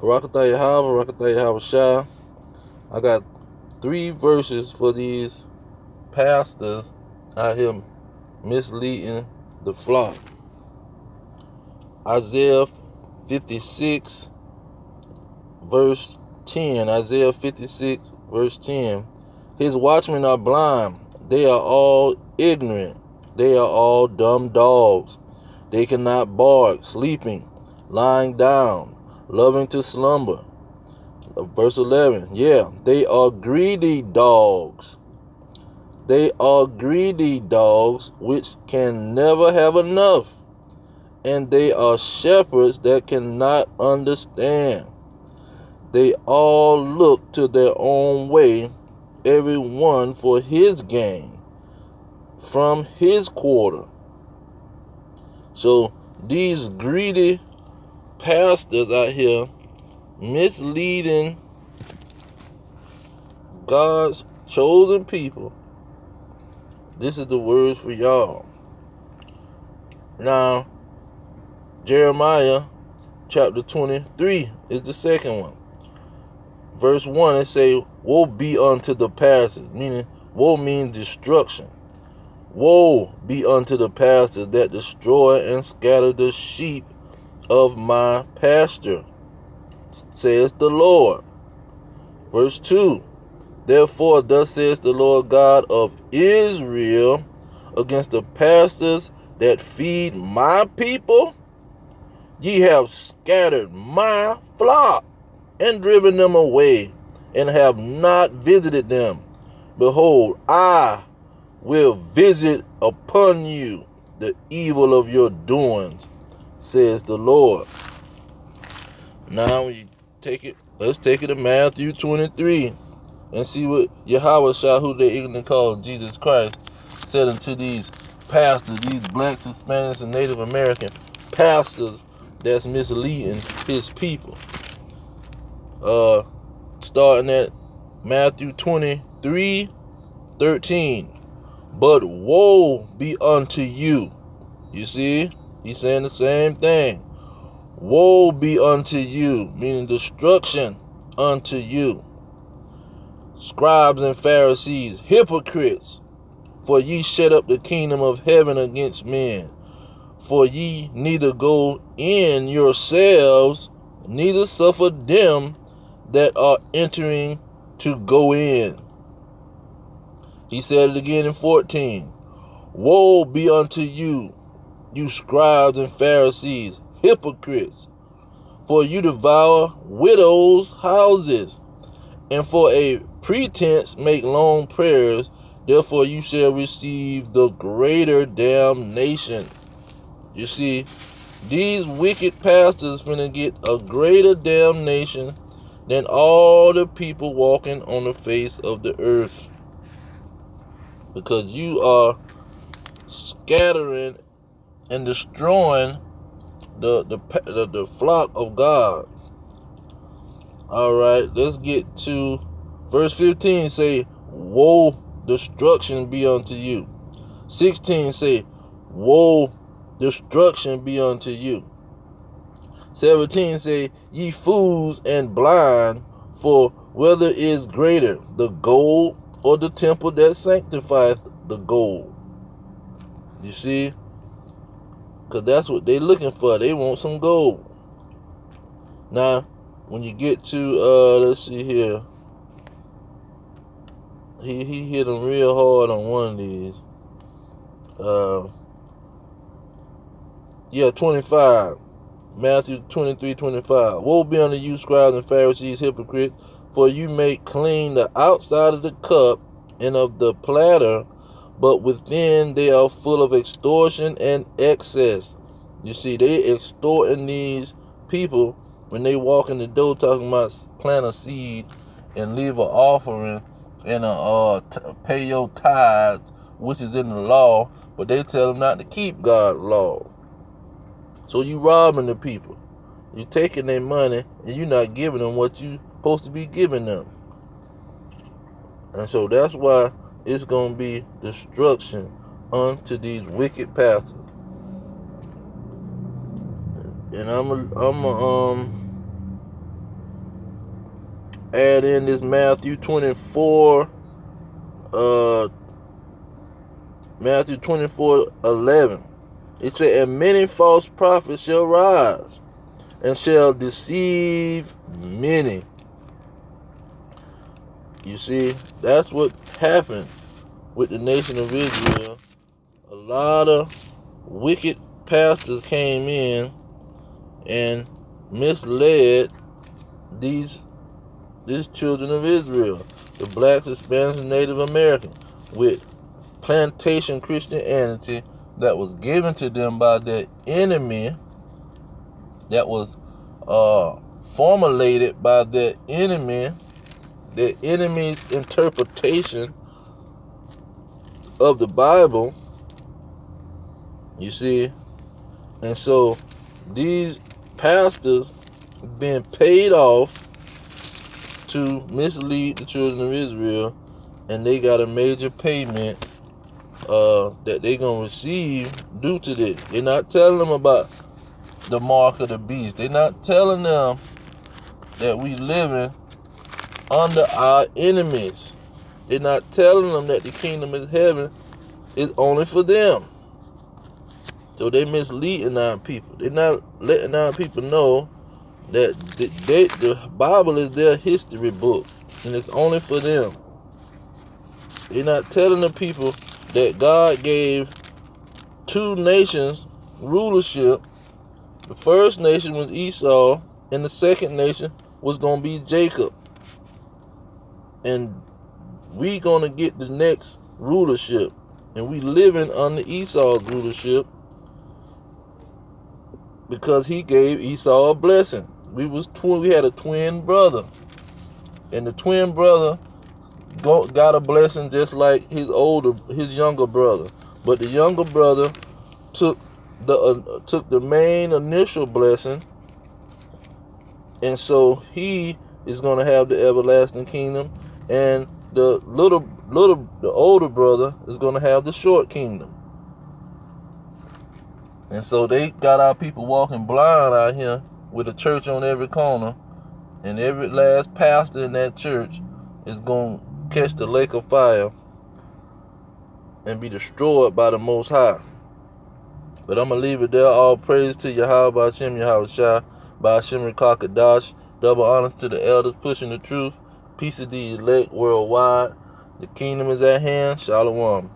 Rakataya Hava, Rakataya Hava Shah. I got 3 verses for these pastors out here misleading the flock. Isaiah 56, verse 10. Isaiah 56, verse 10. His watchmen are blind. They are all ignorant. They are all dumb dogs. They cannot bark, sleeping, lying down, loving to slumber. Verse 11. Yeah, they are greedy dogs. They are greedy dogs which can never have enough. And they are shepherds that cannot understand. They all look to their own way, every one for his gain, from his quarter. So these greedy pastors out here misleading God's chosen people. This is the words for y'all. Now, Jeremiah chapter 23 is the second one. Verse 1, it say, woe be unto the pastors, meaning woe means destruction. Woe be unto the pastors that destroy and scatter the sheep of my pasture, says the Lord. Verse 2, therefore thus says the Lord God of Israel against the pastors that feed my people, ye have scattered my flock and driven them away, and have not visited them. Behold, I will visit upon you the evil of your doings, says the Lord. Now when you let's take it to Matthew 23 and see what Yahweh Shah, who they ignorantly call Jesus Christ, said unto these pastors, these blacks, Hispanics, and Native American pastors that's misleading his people. Starting at Matthew 23:13. But woe be unto you. You see? He's saying the same thing. Woe be unto you, meaning destruction unto you. Scribes and Pharisees, hypocrites, for ye shut up the kingdom of heaven against men. For ye neither go in yourselves, neither suffer them that are entering to go in. He said it again in 14. Woe be unto you, you scribes and Pharisees, hypocrites, for you devour widows' houses, and for a pretense make long prayers. Therefore you shall receive the greater damnation. You see, these wicked pastors finna get a greater damnation than all the people walking on the face of the earth, because you are scattering and destroying the flock of God. All right, let's get to verse 15. Say, woe, destruction be unto you. 16 say, woe, destruction be unto you. 17 say, ye fools and blind, for whether is greater, the gold or the temple that sanctifieth the gold? You see? Because that's what they looking for. They want some gold. Now, when you get to, let's see here. He hit them real hard on one of these. 25. Matthew 23:25. Woe be unto you, scribes and Pharisees, hypocrites, for you make clean the outside of the cup and of the platter, but within they are full of extortion and excess. You see, they extorting these people when they walk in the door talking about plant a seed and leave an offering and pay your tithes, which is in the law, but they tell them not to keep God's law. So you robbing the people. You taking their money and you not giving them what you supposed to be giving them. And so that's why it's going to be destruction unto these wicked pastors. And I'm add in this Matthew 24, Matthew 24:11. It said, and many false prophets shall rise and shall deceive many. You see, that's what happened with the nation of Israel. A lot of wicked pastors came in and misled these children of Israel, the blacks, Hispanics, and Native Americans, with plantation Christianity that was given to them by their enemy, that was formulated by their enemy's interpretation of the Bible. You see, and so these pastors been paid off to mislead the children of Israel, and they got a major payment that they gonna receive due to this. They're not telling them about the mark of the beast. They're not telling them that we living under our enemies. They're not telling them that the kingdom of heaven is only for them. So they misleading our people. They're not letting our people know that the Bible is their history book, and it's only for them. They're not telling the people that God gave two nations rulership. The first nation was Esau, and the second nation was going to be Jacob. And we going to get the next rulership. And we living under Esau's rulership because he gave Esau a blessing. We had a twin brother. And the twin brother got a blessing just like his younger brother. But the younger brother took the main initial blessing, and so he is going to have the everlasting kingdom, and the older brother is going to have the short kingdom. And so they got our people walking blind out here with a church on every corner, and every last pastor in that church is going to catch the lake of fire and be destroyed by the Most High. But I'm going to leave it there. All praise to Yahweh Hashem, Yahweh Shai, Ba'ashem Rekakadash. Double honors to the elders pushing the truth. Peace of the elect worldwide. The kingdom is at hand. Shalom.